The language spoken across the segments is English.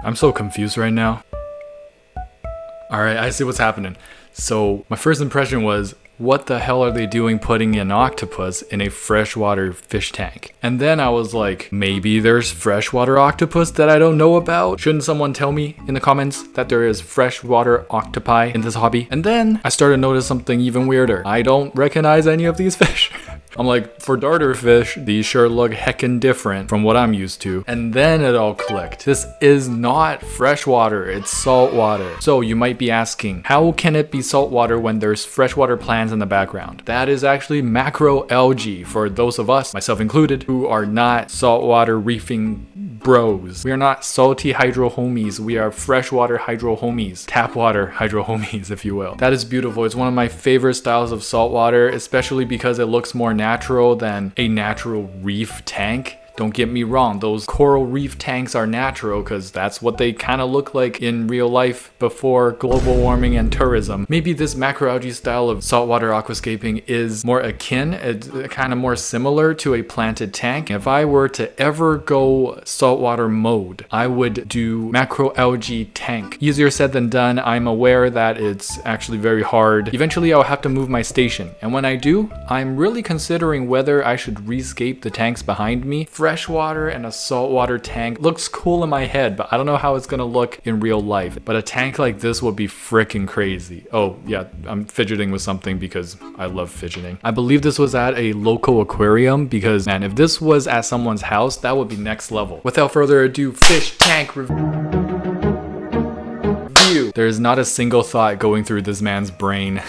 I'm so confused right now. Alright, I see what's happening. So my first impression was, what the hell are they doing putting an octopus in a freshwater fish tank? And then I was like, maybe there's freshwater octopus that I don't know about? Shouldn't someone tell me in the comments that there is freshwater octopi in this hobby? And then I started to notice something even weirder. I don't recognize any of these fish. I'm like, for darter fish, these sure look heckin' different from what I'm used to. And then it all clicked. This is not freshwater, it's saltwater. So you might be asking, how can it be saltwater when there's freshwater plants in the background? That is actually macroalgae for those of us, myself included, who are not saltwater reefing bros. We are not salty hydro homies. We are freshwater hydro homies. Tap water hydro homies, if you will. That is beautiful. It's one of my favorite styles of saltwater, especially because it looks more natural than a natural reef tank. Don't get me wrong, those coral reef tanks are natural because that's what they kind of look like in real life before global warming and tourism. Maybe this macroalgae style of saltwater aquascaping is more akin, it's kind of more similar to a planted tank. If I were to ever go saltwater mode, I would do macroalgae tank. Easier said than done. I'm aware that it's actually very hard. Eventually I'll have to move my station, and when I do, I'm really considering whether I should rescape the tanks behind me. Freshwater and a saltwater tank looks cool in my head, but I don't know how it's gonna look in real life. But a tank like this would be freaking crazy. Oh yeah, I'm fidgeting with something because I love fidgeting. I believe this was at a local aquarium because, man, if this was at someone's house, that would be next level. Without further ado, fish tank review. There is not a single thought going through this man's brain.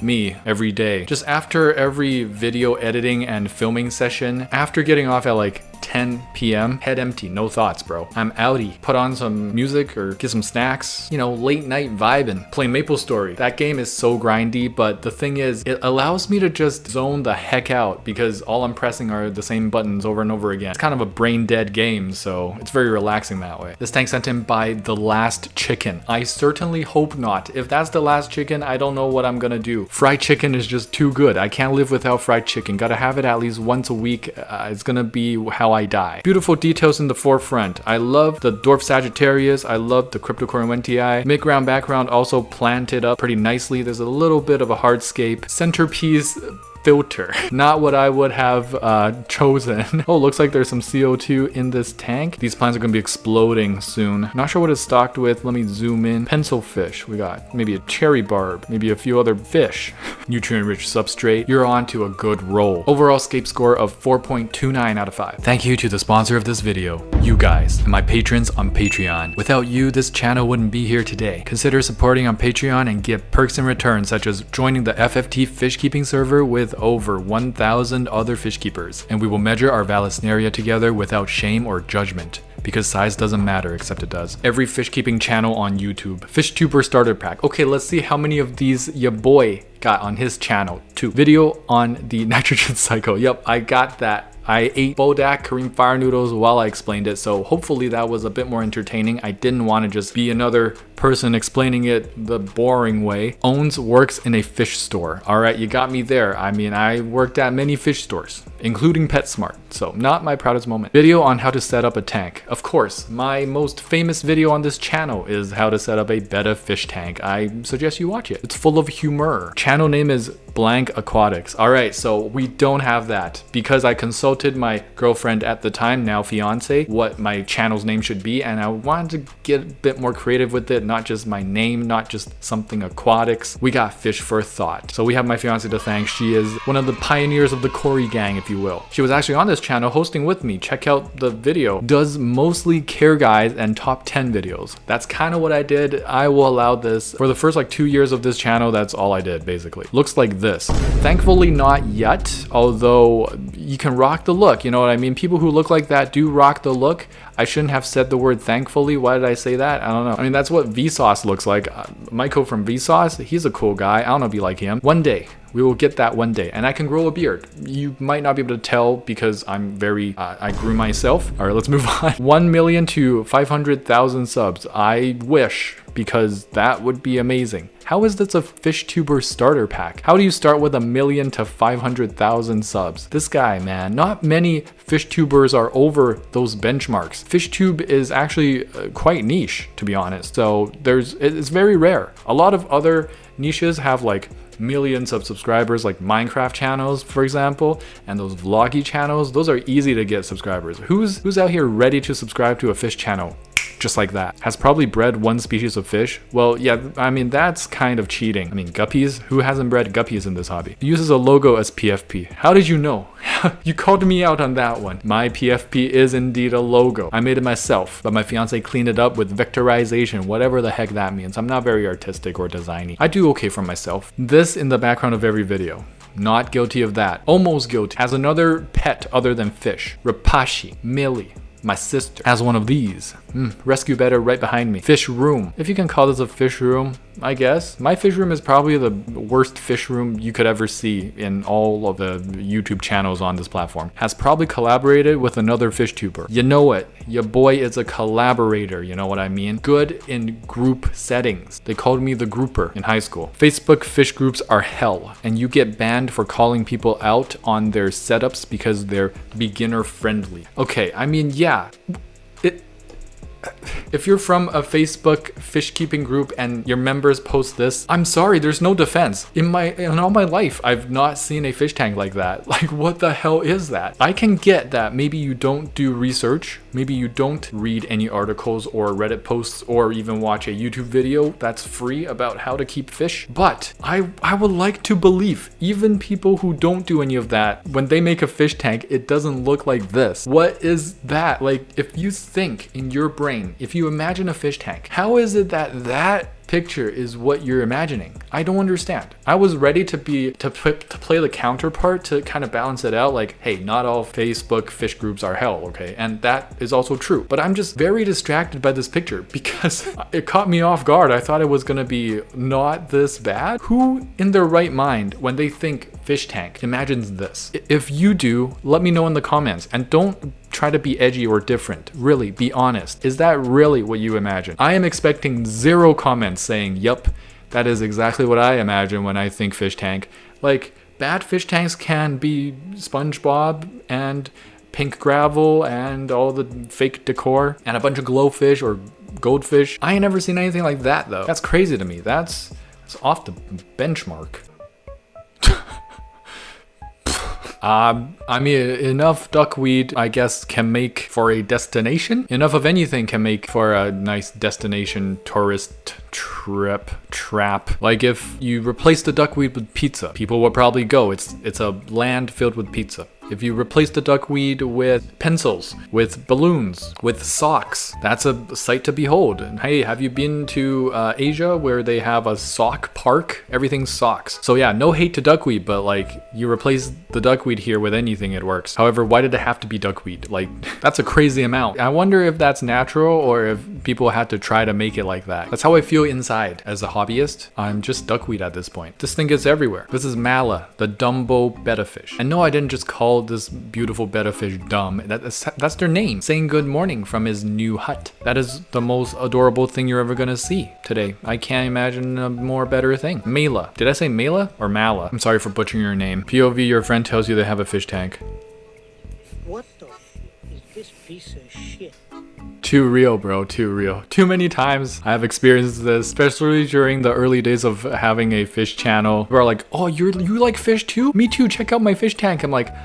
Me every day. Just after every video editing and filming session, after getting off at like 10 p.m, head empty, no thoughts, bro. I'm outie. Put on some music or get some snacks, you know, late night vibing, play MapleStory. That game is so grindy, but the thing is, it allows me to just zone the heck out because all I'm pressing are the same buttons over and over again. It's kind of a brain dead game, so it's very relaxing that way. This tank sent in by The Last Chicken. I certainly hope not. If that's The Last Chicken, I don't know what I'm gonna do. Fried chicken is just too good. I can't live without fried chicken. Gotta have it at least once a week. It's gonna be how I die. Beautiful details in the forefront. I love the dwarf Sagittarius. I love the Cryptocorywentii. Mid-ground background also planted up pretty nicely. There's a little bit of a hardscape. Centerpiece filter. Not what I would have chosen. Oh, looks like there's some CO2 in this tank. These plants are gonna be exploding soon. Not sure what it's stocked with. Let me zoom in. Pencil fish. We got maybe a cherry barb, maybe a few other fish. Nutrient-rich substrate. You're on to a good roll. Overall scape score of 4.29 out of 5. Thank you to the sponsor of this video, you guys, and my patrons on Patreon. Without you, this channel wouldn't be here today. Consider supporting on Patreon and get perks in return, such as joining the FFT fish keeping server with over 1,000 other fish keepers, and we will measure our Vallisneria together without shame or judgment, because size doesn't matter, except it does. Every fish keeping channel on YouTube. FishTuber starter pack. Okay, let's see how many of these ya boy got on his channel. 2. Video on the nitrogen cycle. Yep, I got that. I ate Bodak Kareem fire noodles while I explained it, so hopefully that was a bit more entertaining. I didn't want to just be another person explaining it the boring way. Owns works in a fish store. All right, you got me there. I mean, I worked at many fish stores, including PetSmart, so not my proudest moment. Video on how to set up a tank. Of course, my most famous video on this channel is how to set up a betta fish tank. I suggest you watch it. It's full of humor. Channel name is Blank Aquatics. All right, so we don't have that because I consulted my girlfriend at the time, now fiance, what my channel's name should be, and I wanted to get a bit more creative with it, not just my name, not just something aquatics. We got fish for thought. So we have my fiance to thank. She is one of the pioneers of the Cory gang, if you will. She was actually on this channel hosting with me. Check out the video. Does mostly care guides and top 10 videos. That's kind of what I did. I will allow this. For the first like 2 years of this channel, that's all I did basically. Looks like this. Thankfully not yet, although you can rock the look, you know what I mean? People who look like that do rock the look. I shouldn't have said the word thankfully. Why did I say that? I don't know. I mean, that's what Vsauce looks like. Michael from Vsauce, he's a cool guy. I don't know if you like him. One day, we will get that one day. And I can grow a beard. You might not be able to tell because I'm very, I grew myself. All right, let's move on. 1 million to 500,000 subs. I wish, because that would be amazing. How is this a fish tuber starter pack? How do you start with 1 million to 500,000 subs? This guy, man, not many fish tubers are over those benchmarks. FishTube is actually quite niche, to be honest. So it's very rare. A lot of other niches have like millions of subscribers, like Minecraft channels, for example, and those vloggy channels. Those are easy to get subscribers. Who's out here ready to subscribe to a fish channel just like that? Has probably bred one species of fish. Well, yeah, I mean, that's kind of cheating. I mean, guppies? Who hasn't bred guppies in this hobby? He uses a logo as PFP. How did you know? You called me out on that one. My PFP is indeed a logo. I made it myself, but my fiance cleaned it up with vectorization, whatever the heck that means. I'm not very artistic or designy. I do okay for myself. This in the background of every video. Not guilty of that. Almost guilty. Has another pet other than fish. Rapashi, Millie. My sister has one of these. Rescue betta right behind me. Fish room. If you can call this a fish room, I guess. My fish room is probably the worst fish room you could ever see in all of the YouTube channels on this platform. Has probably collaborated with another fish tuber. You know it. Your boy is a collaborator, you know what I mean? Good in group settings. They called me the grouper in high school. Facebook fish groups are hell, and you get banned for calling people out on their setups because they're beginner friendly. Okay, I mean, yeah. If you're from a Facebook fish keeping group and your members post this, I'm sorry, there's no defense. In all my life, I've not seen a fish tank like that. Like, what the hell is that? I can get that maybe you don't do research, maybe you don't read any articles or Reddit posts or even watch a YouTube video that's free about how to keep fish. But I would like to believe even people who don't do any of that, when they make a fish tank, it doesn't look like this. What is that? Like, if you think in your brain, if you imagine a fish tank, how is it that picture is what you're imagining? I don't understand. I was ready to play the counterpart to kind of balance it out, like, hey, not all Facebook fish groups are hell, okay? And that is also true. But I'm just very distracted by this picture because it caught me off guard. I thought it was gonna be not this bad. Who in their right mind, when they think fish tank, imagines this? If you do, let me know in the comments, and don't try to be edgy or different. Really, be honest. Is that really what you imagine? I am expecting 0 comments saying, yup, that is exactly what I imagine when I think fish tank. Like, bad fish tanks can be SpongeBob and pink gravel and all the fake decor and a bunch of glowfish or goldfish. I ain't never seen anything like that though. That's crazy to me. That's off the benchmark. I mean, enough duckweed, I guess, can make for a destination. Enough of anything can make for a nice destination tourist trap. Like if you replace the duckweed with pizza, people will probably go. It's a land filled with pizza. If you replace the duckweed with pencils, with balloons, with socks, that's a sight to behold. And hey, have you been to Asia where they have a sock park? Everything's socks. So yeah, no hate to duckweed, but like you replace the duckweed here with anything, it works. However, why did it have to be duckweed? Like, that's a crazy amount. I wonder if that's natural or if people had to try to make it like that. That's how I feel inside as a hobbyist. I'm just duckweed at this point. This thing gets everywhere. This is Mala, the Dumbo betta fish. And no, I didn't just call this beautiful betta fish dumb. That's their name. Saying good morning from his new hut. That is the most adorable thing you're ever gonna see today. I can't imagine a more better thing. Mela. Did I say Mela or Mala? I'm sorry for butchering your name. POV, your friend tells you they have a fish tank. What the is this piece of shit? Too real, bro, too real. Too many times I have experienced this, especially during the early days of having a fish channel. People are like, oh, you like fish too? Me too, check out my fish tank. I'm like,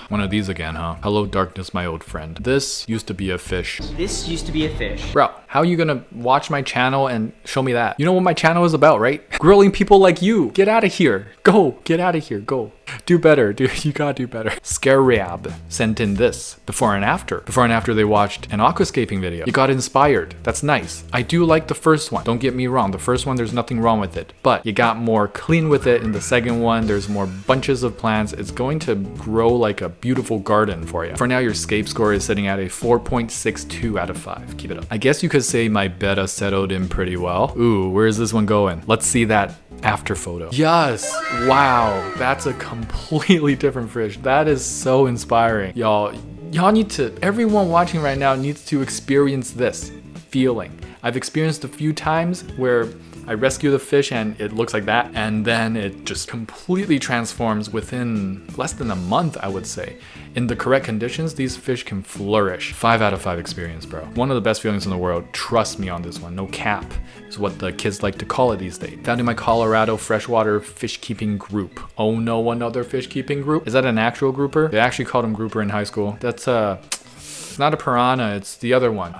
one of these again, huh? Hello, darkness, my old friend. This used to be a fish. This used to be a fish. Bro, how are you gonna watch my channel and show me that? You know what my channel is about, right? Grilling people like you. Get out of here. Go. Get out of here. Go. Do better, dude. You gotta do better. Rehab sent in this before and after. Before and after they watched an aquascaping video. You got inspired. That's nice. I do like the first one. Don't get me wrong. The first one, there's nothing wrong with it. But you got more clean with it in the second one. There's more bunches of plants. It's going to grow like a beautiful garden for you. For now, your scape score is sitting at a 4.62 out of 5. Keep it up. I guess you could say my betta settled in pretty well. Ooh, where is this one going? Let's see that after photo. Yes. Wow. That's a completely different fish. That is so inspiring. Y'all need to, everyone watching right now needs to experience this. feeling. I've experienced a few times where I rescue the fish and it looks like that, and then it just completely transforms within less than a month, I would say. In the correct conditions, these fish can flourish. 5 out of 5 experience, bro. One of the best feelings in the world. Trust me on this one. No cap is what the kids like to call it these days. Found in my Colorado freshwater fish keeping group. Oh no, another fish keeping group? Is that an actual grouper? They actually called him grouper in high school. That's it's not a piranha, it's the other one.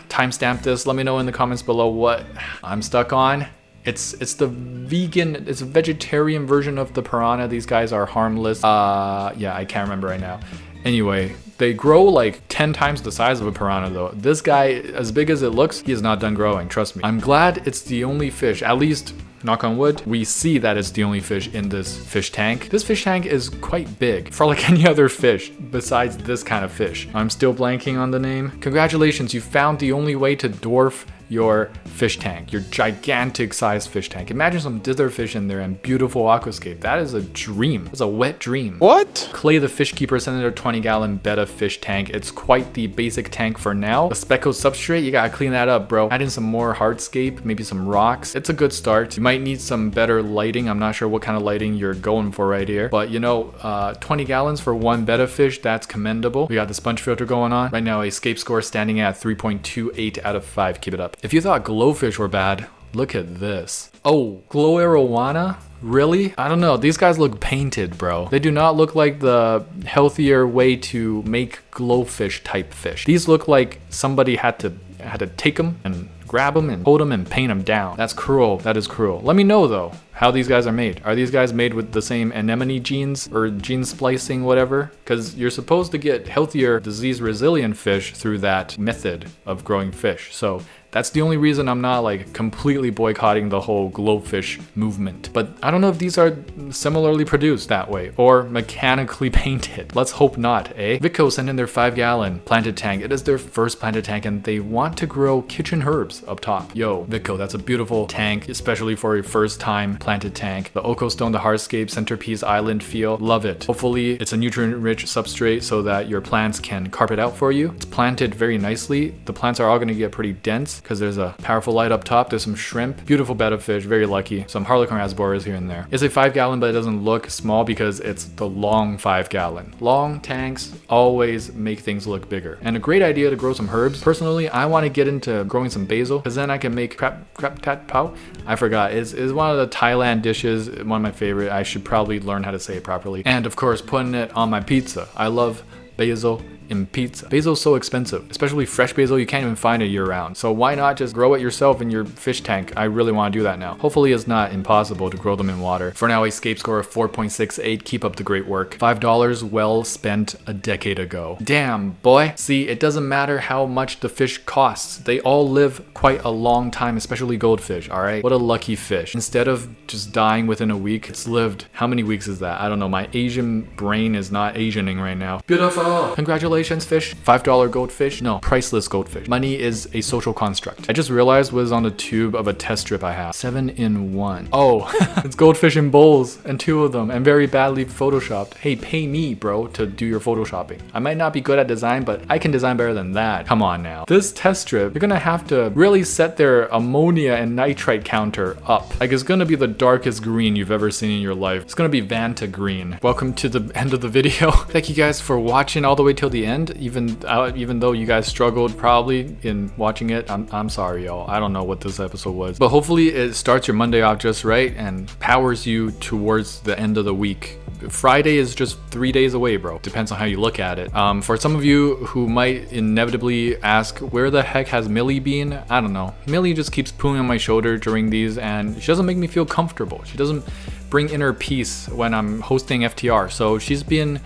Timestamp this, let me know in the comments below what I'm stuck on. It's the vegan, it's a vegetarian version of the piranha. These guys are harmless. Yeah, I can't remember right now. Anyway, they grow like 10 times the size of a piranha though. This guy, as big as it looks, he is not done growing, trust me. I'm glad it's the only fish, at least knock on wood, we see that it's the only fish in this fish tank. This fish tank is quite big for like any other fish besides this kind of fish. I'm still blanking on the name. Congratulations, you found the only way to dwarf your fish tank, your gigantic sized fish tank. Imagine some dither fish in there and beautiful aquascape. That is a dream. It's a wet dream. What? Clay the fish keeper sent in a 20-gallon betta fish tank. It's quite the basic tank for now. The speckled substrate, you gotta clean that up, bro. Add in some more hardscape, maybe some rocks. It's a good start. You might need some better lighting. I'm not sure what kind of lighting you're going for right here, but you know, 20 gallons for one betta fish, that's commendable. We got the sponge filter going on. Right now, escape score standing at 3.28 out of 5. Keep it up. If you thought glowfish were bad, look at this. Oh, glow arowana? Really? I don't know. These guys look painted, bro. They do not look like the healthier way to make glowfish type fish. These look like somebody had to take them and grab them and hold them and paint them down. That's cruel. That is cruel. Let me know though how these guys are made. Are these guys made with the same anemone genes or gene splicing, whatever? Because you're supposed to get healthier, disease resilient fish through that method of growing fish. So that's the only reason I'm not like completely boycotting the whole glowfish movement. But I don't know if these are similarly produced that way or mechanically painted. Let's hope not, eh? Vico sent in their 5-gallon planted tank. It is their first planted tank and they want to grow kitchen herbs up top. Yo, Vico, that's a beautiful tank, especially for a first time planted tank. The Oko Stone, the hardscape, centerpiece island feel. Love it. Hopefully it's a nutrient rich substrate so that your plants can carpet out for you. It's planted very nicely. The plants are all going to get pretty dense because there's a powerful light up top. There's some shrimp, beautiful betta fish, very lucky. Some harlequin rasboras here and there. It's a 5-gallon, but it doesn't look small because it's the long 5-gallon. Long tanks always make things look bigger. And a great idea to grow some herbs. Personally, I want to get into growing some basil because then I can make krap tat pao. I forgot. It's one of the Thailand dishes, one of my favorite. I should probably learn how to say it properly. And of course, putting it on my pizza. I love basil in pizza. Basil's so expensive, especially fresh basil. You can't even find it year round. So why not just grow it yourself in your fish tank? I really want to do that now. Hopefully it's not impossible to grow them in water. For now, escape score of 4.68. Keep up the great work. $5 well spent a decade ago. Damn, boy. See, it doesn't matter how much the fish costs. They all live quite a long time, especially goldfish, all right? What a lucky fish. Instead of just dying within a week, it's lived, how many weeks is that? I don't know. My Asian brain is not Asianing right now. Beautiful. Congratulations, fish. $5 goldfish? No, priceless goldfish. Money is a social construct. I just realized was on the tube of a test strip I have. 7-in-1. Oh, it's goldfish in bowls and 2 of them and very badly photoshopped. Hey, pay me, bro, to do your photoshopping. I might not be good at design, but I can design better than that. Come on now. This test strip, you're gonna have to really set their ammonia and nitrite counter up. Like it's gonna be the darkest green you've ever seen in your life. It's gonna be Vanta green. Welcome to the end of the video. Thank you guys for watching all the way till the end, even though you guys struggled probably in watching it. I'm sorry, y'all. I don't know what this episode was, but hopefully it starts your Monday off just right and powers you towards the end of the week. Friday is just 3 days away, bro. Depends on how you look at it. For some of you who might inevitably ask, where the heck has Millie been? I don't know. Millie just keeps pulling on my shoulder during these and she doesn't make me feel comfortable. She doesn't bring inner peace when I'm hosting FTR. So she's been,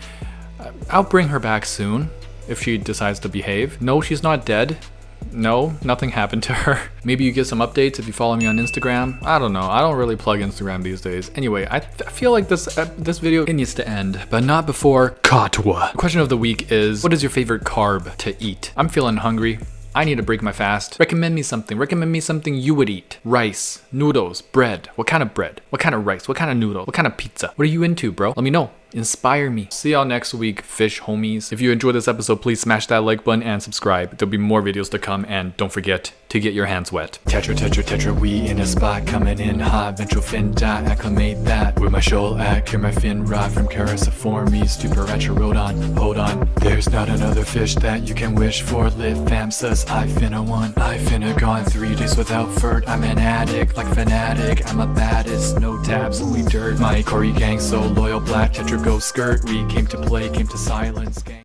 I'll bring her back soon if she decides to behave. No, she's not dead. No, nothing happened to her. Maybe you get some updates if you follow me on Instagram. I don't know. I don't really plug Instagram these days. Anyway, I feel like this video it needs to end, but not before Katwa. The question of the week is, what is your favorite carb to eat? I'm feeling hungry. I need to break my fast. Recommend me something. Recommend me something you would eat. Rice, noodles, bread. What kind of bread? What kind of rice? What kind of noodle? What kind of pizza? What are you into, bro? Let me know. Inspire me. See y'all next week, fish homies. If you enjoyed this episode, please smash that like button and subscribe. There'll be more videos to come, and don't forget to get your hands wet. Tetra, tetra, tetra, we in a spot, coming in hot. Ventral fin dot, acclimate that. Where my shoal at, clear my fin rod from Characiformes to Paracharodon. Hold on, there's not another fish that you can wish for. Lit fam sus, I finna one. I finna gone 3 days without furt. I'm an addict, like fanatic. I'm a baddest, no tabs, only dirt. My Corey gang so loyal, black tetra go skirt. We came to play, came to silence, gang.